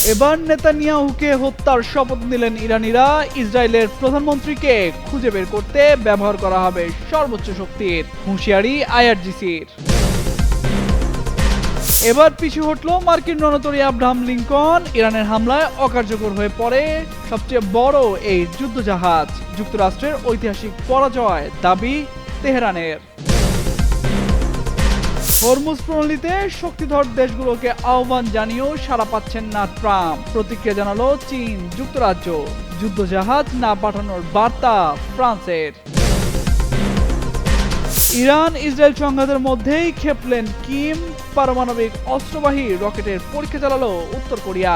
এবার নেতানিয়াহুকে হত্যার শপথ নিলেন ইরানিরা। ইসরায়েলের প্রধানমন্ত্রীকে খুঁজে বের করতে ব্যবহার করা হবে সর্বোচ্চ শক্তির হুঁশিয়ারি আইআরজিসির। এবার পিছু হটল মার্কিন রণতরী আব্রাহাম লিঙ্কন। ইরানের হামলায় অকার্যকর হয়ে পড়ে সবচেয়ে বড় এই যুদ্ধজাহাজ। যুক্তরাষ্ট্রের ঐতিহাসিক পরাজয় দাবি তেহরানের। হরমুজ প্রণালীতে শক্তিধর দেশগুলোকে আহ্বান জানিয়েও সাড়া পাচ্ছেন না ট্রাম্প। প্রতিক্রিয়া জানালো চীন, যুক্তরাজ্য। যুদ্ধজাহাজ না পাঠানোর বার্তা ফ্রান্সের। ইরান ইসরায়েল সংঘাতের মধ্যেই ক্ষেপলেন কিম। পারমাণবিক অস্ত্রবাহী রকেটের পরীক্ষা চালালো উত্তর কোরিয়া।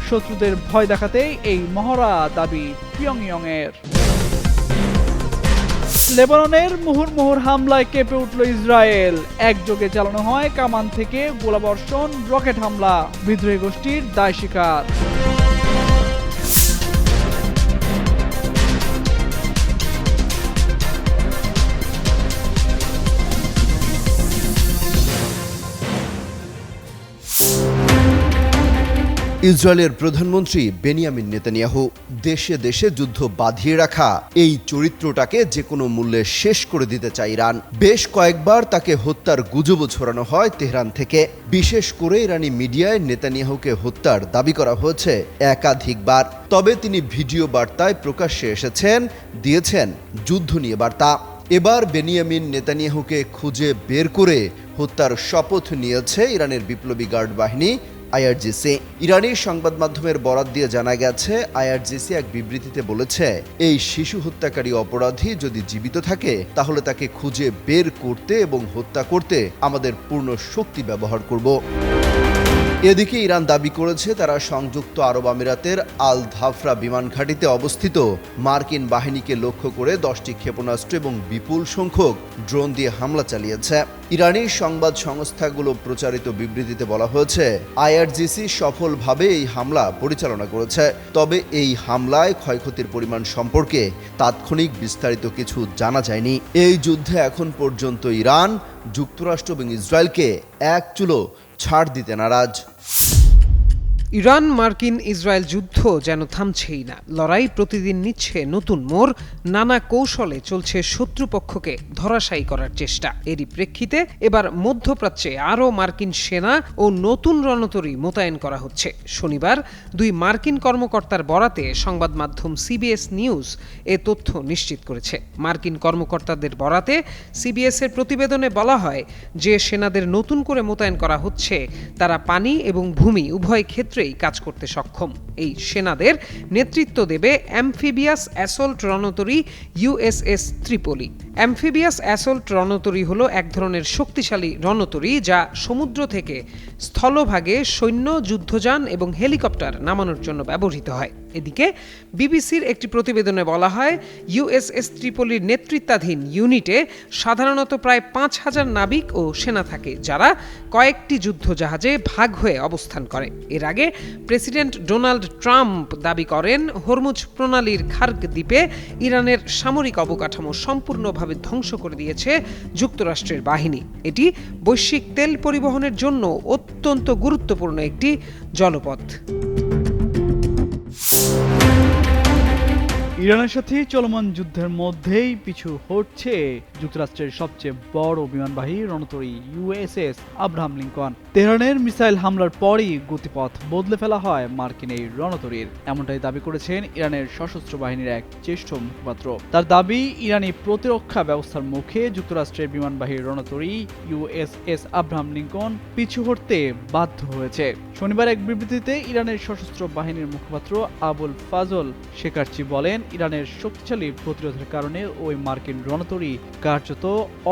শত্রুদের ভয় দেখাতেই এই মহড়া, দাবি পিয়ংইয়ংয়ের। লেবাননের মুহুর্মুহুর হামলায় কেঁপে উঠল ইসরায়েল। একযোগে চালানো হয় কামান থেকে গোলাবর্ষণ, রকেট হামলা। বিদ্রোহী গোষ্ঠীর দায় স্বীকার। ইসরায়েলের প্রধানমন্ত্রী বেনিয়ামিন নেতানিয়াহু দেশে দেশে যুদ্ধ বাঁধিয়ে রাখা এই চরিত্রটাকে যে কোনো মূল্যে শেষ করে দিতে চায় ইরান। বেশ কয়েকবার তাকে হত্যার গুজবও ছড়ানো হয় তেহরান থেকে। বিশেষ করে ইরানি মিডিয়ায় নেতানিয়াহুকে হত্যার দাবি করা হয়েছে একাধিকবার। তবে তিনি ভিডিও বার্তায় প্রকাশ্যে এসেছেন, দিয়েছেন যুদ্ধ নিয়ে বার্তা। এবার বেনিয়ামিন নেতানিয়াহুকে খুঁজে বের করে হত্যার শপথ নিয়েছে ইরানের বিপ্লবী গার্ড বাহিনী আইআরজিসি। ইরানি সংবাদ মাধ্যমের বরাত দিয়ে জানা গেছে, আইআরজিসি এক বিবৃতিতে বলেছে, এই শিশু হত্যাকারী অপরাধী যদি জীবিত থাকে তাহলে তাকে খুঁজে বের করতে এবং হত্যা করতে আমাদের পূর্ণ শক্তি ব্যবহার করব। এদিকে ইরান দাবি করেছে তারা সংযুক্ত আরব আমিরাতের আল ধাফরা বিমান ঘাঁটিতে অবস্থিত মার্কিন বাহিনীকে লক্ষ্য করে 10টি ক্ষেপণাস্ত্র এবং বিপুল সংখ্যক ড্রোন দিয়ে হামলা চালিয়েছে। ইরানি সংবাদ সংস্থাগুলো প্রচারিত বিবৃতিতে বলা হয়েছে, আইআরজিসি সফলভাবে এই হামলা পরিচালনা করেছে। তবে এই হামলায় ক্ষয়ক্ষতির পরিমাণ সম্পর্কে তাৎক্ষণিক বিস্তারিত কিছু জানা যায়নি। এই যুদ্ধে এখন পর্যন্ত ইরান, যুক্তরাষ্ট্র এবং ইসরায়েলকে এক চুলো ছাড় দিতে নারাজ। ইরান মার্কিন ইসরায়েল যুদ্ধ যেন থামছেই না। লড়াই প্রতিদিন নিচ্ছে নতুন মোড়। নানা কৌশলে চলছে শত্রুপক্ষকে ধরাশায়ী করার চেষ্টা। এরই প্রেক্ষিতে এবার মধ্যপ্রাচ্যে আরও মার্কিন সেনা ও নতুন রণতরী মোতায়েন করা হচ্ছে। শনিবার দুই মার্কিন কর্মকর্তার বরাতে সংবাদ মাধ্যম সিবিএস নিউজ এ তথ্য নিশ্চিত করেছে। মার্কিন কর্মকর্তাদের বরাতে সিবিএস এর প্রতিবেদনে বলা হয় যে সেনাদের নতুন করে মোতায়েন করা হচ্ছে তারা পানি এবং ভূমি উভয় ক্ষেত্রে কাজ করতে সক্ষম। এই সেনাদের নেতৃত্ব দেবে amphibious assault রণতরী USS ত্রিপলি। Amphibious assault রণতরী হলো এক ধরনের শক্তিশালী রণতরী যা সমুদ্র থেকে স্থলভাগে সৈন্য, যুদ্ধযান এবং হেলিকপ্টার নামানোর জন্য ব্যবহৃত হয়। এদিকে বিবিসির একটি প্রতিবেদনে বলা হয়, ইউএসএস ত্রিপলির নেতৃত্বাধীন ইউনিটে সাধারণত প্রায় 5,000 নাবিক ও সেনা থাকে, যারা কয়েকটি যুদ্ধজাহাজে ভাগ হয়ে অবস্থান করে। এর আগে প্রেসিডেন্ট ডোনাল্ড ট্রাম্প দাবি করেন, হরমুজ প্রণালীর খার্গ দ্বীপে ইরানের সামরিক অবকাঠামো সম্পূর্ণভাবে ধ্বংস করে দিয়েছে যুক্তরাষ্ট্রের বাহিনী। এটি বৈশ্বিক তেল পরিবহনের জন্য অত্যন্ত গুরুত্বপূর্ণ একটি জলপথ। ইরানের সাথে চলমান যুদ্ধের মধ্যেই পিছু হটছে যুক্তরাষ্ট্রের সবচেয়ে বড় বিমানবাহী রণতরী ইউএসএস আব্রাহাম লিঙ্কন। তেহরানের মিসাইল হামলার পরই গতিপথ বদলে ফেলা হয় মার্কিন এই রণতরীর। এমনটাই দাবি করেছেন ইরানের সশস্ত্র বাহিনীর এক জ্যেষ্ঠ মুখপাত্র। তার দাবি, ইরানি প্রতিরক্ষা ব্যবস্থার মুখে যুক্তরাষ্ট্রের বিমানবাহী রণতরী ইউএসএস আব্রাহাম লিঙ্কন পিছু হটতে বাধ্য হয়েছে। শনিবার এক বিবৃতিতে ইরানের সশস্ত্র বাহিনীর মুখপাত্র আবুল ফাজল শেকারচি বলেন, ইরানের শক্তিশালী প্রতিরোধের কারণে ওই মার্কিন রণতরী কার্যত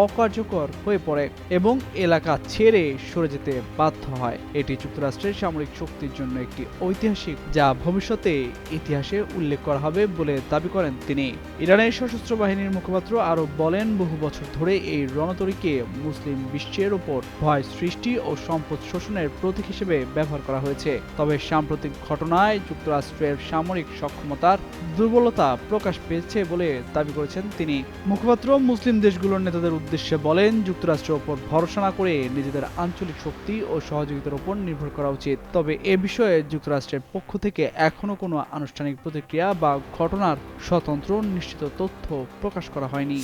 অকার্যকর হয়ে পড়ে এবং এলাকা ছেড়ে সরে যেতে বাধ্য হয়। এটি যুক্তরাষ্ট্রের সামরিক শক্তির জন্য একটি ঐতিহাসিক, যা ভবিষ্যতে ইতিহাসে উল্লেখ করা হবে বলে দাবি করেন তিনি। ইরানের সশস্ত্র বাহিনীর মুখপাত্র আরও বলেন, বহু বছর ধরে এই রণতরীকে মুসলিম বিশ্বের ওপর ভয় সৃষ্টি ও সম্পদ শোষণের প্রতীক হিসেবে ব্যবহার করা হয়েছে। তবে সাম্প্রতিক ঘটনায় যুক্তরাষ্ট্রের সামরিক সক্ষমতার দুর্বলতা প্রকাশ পেয়েছে বলে দাবি করেছেন তিনি। মুখপাত্র মুসলিম দেশগুলোর নেতাদের উদ্দেশ্যে বলেন, যুক্তরাষ্ট্রের ওপর ভরসা না করে নিজেদের আঞ্চলিক শক্তি ও সহযোগিতার উপর নির্ভর করা উচিত। তবে এ বিষয়ে যুক্তরাষ্ট্রের পক্ষ থেকে এখনো কোনো আনুষ্ঠানিক প্রতিক্রিয়া বা ঘটনার স্বতন্ত্র নিশ্চিত তথ্য প্রকাশ করা হয়নি।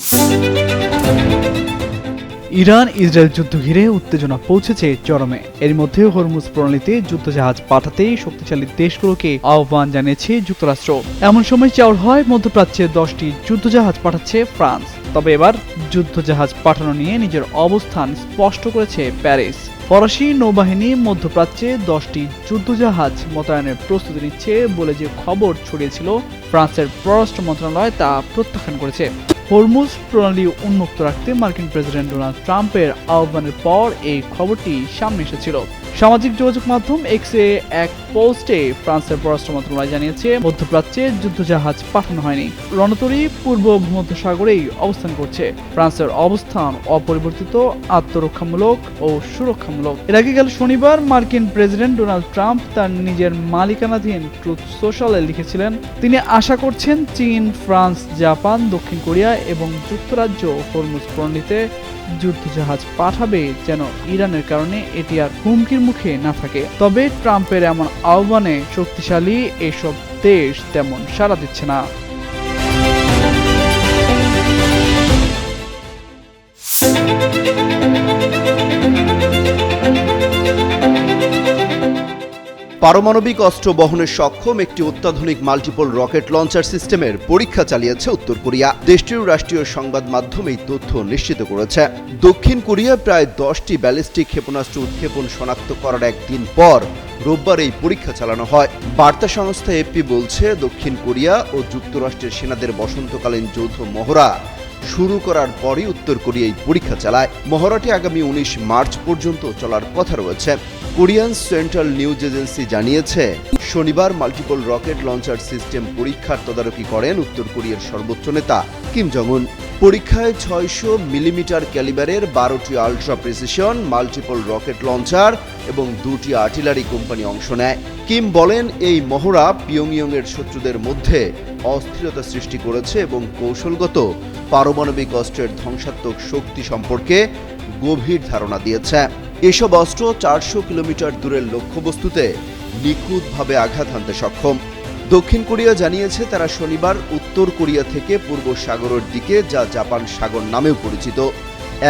ইরান ইসরায়েল যুদ্ধ ঘিরে উত্তেজনা পৌঁছেছে চরমে। এর মধ্যে হরমুজ প্রণালীতে যুদ্ধজাহাজ পাঠাতে শক্তিশালী দেশগুলোকে আহ্বান জানিয়েছে যুক্তরাষ্ট্র। এমন সময় চাউর হয় মধ্যপ্রাচ্যে 10টি যুদ্ধজাহাজ পাঠাচ্ছে ফ্রান্স। তবে এবার যুদ্ধজাহাজ পাঠানো নিয়ে নিজের অবস্থান স্পষ্ট করেছে প্যারিস। ফরাসি নৌবাহিনী মধ্যপ্রাচ্যে 10টি যুদ্ধজাহাজ মোতায়েনের প্রস্তুতি নিচ্ছে বলে যে খবর ছড়িয়েছিল, ফ্রান্সের পররাষ্ট্র মন্ত্রণালয় তা প্রত্যাখ্যান করেছে। হরমুজ প্রণালী উন্মুক্ত রাখতে মার্কিন প্রেসিডেন্ট ডোনাল্ড ট্রাম্পের আহ্বানের পর এই খবরটি সামনে এসেছিল। সামাজিক যোগাযোগ মাধ্যম এক্সে এক পোস্টে ফ্রান্সের পররাষ্ট্র মন্ত্রণালয় জানিয়েছে, মধ্যপ্রাচ্যে যুদ্ধজাহাজ পাঠানো হয়নি। রণতরী পূর্ব ভূমধ্যসাগরেই অবস্থান করছে। ফ্রান্সের অবস্থান অপরিবর্তিত, আত্মরক্ষামূলক ও সুরক্ষামূলক। এর আগে গেল শনিবার মার্কিন প্রেসিডেন্ট ডোনাল্ড ট্রাম্প তার নিজের মালিকানাধীন ট্রুথ সোশ্যালে লিখেছিলেন, তিনি আশা করছেন চীন, ফ্রান্স, জাপান, দক্ষিণ কোরিয়া এবং যুক্তরাজ্য হরমুজ প্রণালীতে যুদ্ধজাহাজ পাঠাবে যেন ইরানের কারণে এটি আর হুমকির মুখে না থাকে। তবে ট্রাম্পের এমন আহ্বানে শক্তিশালী এসব দেশ তেমন সাড়া দিচ্ছে না। পারমাণবিক অস্ত্র বহনে সক্ষম একটি অত্যাধুনিক মাল্টিপল রকেট লঞ্চার সিস্টেমের পরীক্ষা চালিয়েছে উত্তর কোরিয়া। দেশটির রাষ্ট্রীয় সংবাদ মাধ্যম এই তথ্য নিশ্চিত করেছে। দক্ষিণ কোরিয়া প্রায় 10টি ব্যালিস্টিক ক্ষেপণাস্ত্র উৎক্ষেপণ শনাক্ত করার একদিন পর রোববার এই পরীক্ষা চালানো হয়। বার্তা সংস্থা এপি বলছে, দক্ষিণ কোরিয়া ও যুক্তরাষ্ট্রের সেনাদের বসন্তকালীন যৌথ মহড়া শুরু করার পরই উত্তর কোরিয়া এই পরীক্ষা চালায়। মহড়াটি আগামী 19 মার্চ পর্যন্ত চলার কথা রয়েছে। কোরিয়ান সেন্ট্রাল নিউজ এজেন্সি জানিয়েছে, শনিবার মাল্টিপল রকেট লঞ্চার সিস্টেম পরীক্ষার তদারকি করেন উত্তর কোরিয়ার সর্বোচ্চ নেতা কিম জং উন। পরীক্ষায় 600 মিলিমিটার ক্যালিবারের 12টি ultra precision multiple rocket launcher এবং 2টি আর্টিলারি কোম্পানি অংশ নেয়। কিম বলেন, এই মহড়া পিয়ংইয়ং এর শত্রুদের মধ্যে অস্থিরতা সৃষ্টি করেছে এবং কৌশলগত পারমাণবিক অস্ত্রের ধ্বংসাত্মক শক্তি সম্পর্কে গভীর ধারণা দিয়েছে। এসব অস্ত্র 400 কিলোমিটার দূরের লক্ষ্যবস্তুতে নিখুঁতভাবে আঘাত হানতে সক্ষম। দক্ষিণ কোরিয়া জানিয়েছে, তারা শনিবার উত্তর কোরিয়া থেকে পূর্ব সাগরের দিকে, যা জাপান সাগর নামেও পরিচিত,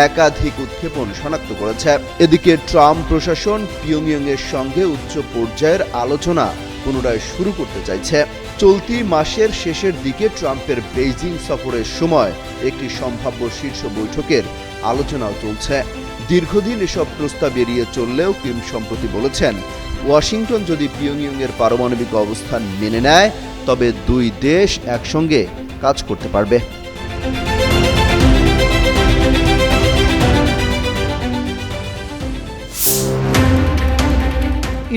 একাধিক উৎক্ষেপণ শনাক্ত করেছে। এদিকে ট্রাম্প প্রশাসন পিয়ংইয়ং এর সঙ্গে উচ্চ পর্যায়ের আলোচনা পুনরায় শুরু করতে চাইছে। চলতি মাসের শেষের দিকে ট্রাম্পের বেইজিং সফরের সময় একটি সম্ভাব্য শীর্ষ বৈঠকের আলোচনাও চলছে। দীর্ঘদিন এসব প্রস্তাব এড়িয়ে চললেও কিম সম্প্রতি বলেছেন, ওয়াশিংটন যদি পিয়ংইয়ং এর পারমাণবিক অবস্থান মেনে নেয় তবে দুই দেশ একসঙ্গে কাজ করতে পারবে।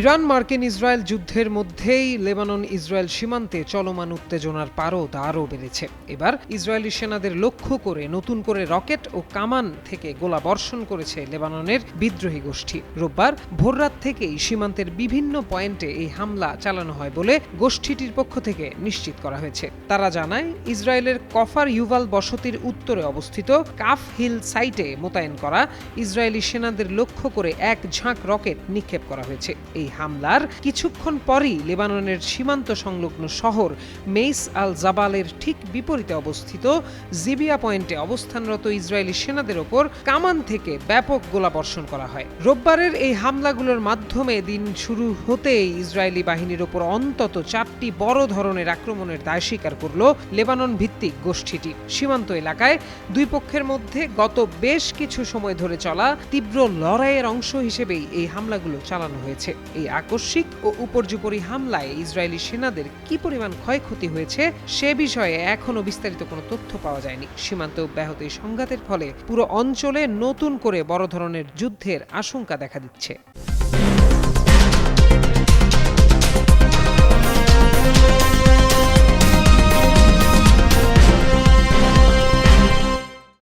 ইরান মার্কিন ইসরায়েল যুদ্ধের মধ্যেই লেবানন ইসরায়েল সীমান্তে চলমান উত্তেজনার পারদ আরও বেড়েছে। এবার ইসরায়েলি সেনাদের লক্ষ্য করে নতুন করে রকেট ও কামান থেকে গোলা বর্ষণ করেছে লেবাননের বিদ্রোহী গোষ্ঠী। রোববার ভোররাত থেকেই সীমান্তের বিভিন্ন পয়েন্টে এই হামলা চালানো হয় বলে গোষ্ঠীটির পক্ষ থেকে নিশ্চিত করা হয়েছে। তারা জানায়, ইসরায়েলের কফার ইউভাল বসতির উত্তরে অবস্থিত কাফ হিল সাইটে মোতায়েন করা ইসরায়েলি সেনাদের লক্ষ্য করে এক ঝাঁক রকেট নিক্ষেপ করা হয়েছে। এই হামলার কিছুক্ষণ পরই লেবাননের সীমান্ত সংলগ্ন শহর মেইস আল জাবালের ঠিক বিপরীতে অবস্থিত জিবিয়া পয়েন্টে অবস্থানরত ইসরায়েলি সেনাদের ওপর কামান থেকে ব্যাপক গোলাবর্ষণ করা হয়। রোববারের এই হামলাগুলোর মাধ্যমে দিন শুরু হতেই ইসরায়েলি বাহিনীর ওপর অন্তত 4টি বড় ধরনের আক্রমণের দায় স্বীকার করল লেবানন ভিত্তিক গোষ্ঠীটি। সীমান্ত এলাকায় দুই পক্ষের মধ্যে গত বেশ কিছু সময় ধরে চলা তীব্র লড়াইয়ের অংশ হিসেবেই এই হামলাগুলো চালানো হয়েছে। এই আকস্মিক ও উপর্যুপরি হামলায় ইসরায়েলি সেনাদের কি পরিমাণ ক্ষয়ক্ষতি হয়েছে সে বিষয়ে এখনো বিস্তারিত কোনো তথ্য পাওয়া যায়নি। সীমান্ত ব্যাহত এই সংঘাতের ফলে পুরো অঞ্চলে নতুন করে বড় ধরনের যুদ্ধের আশঙ্কা দেখা দিচ্ছে।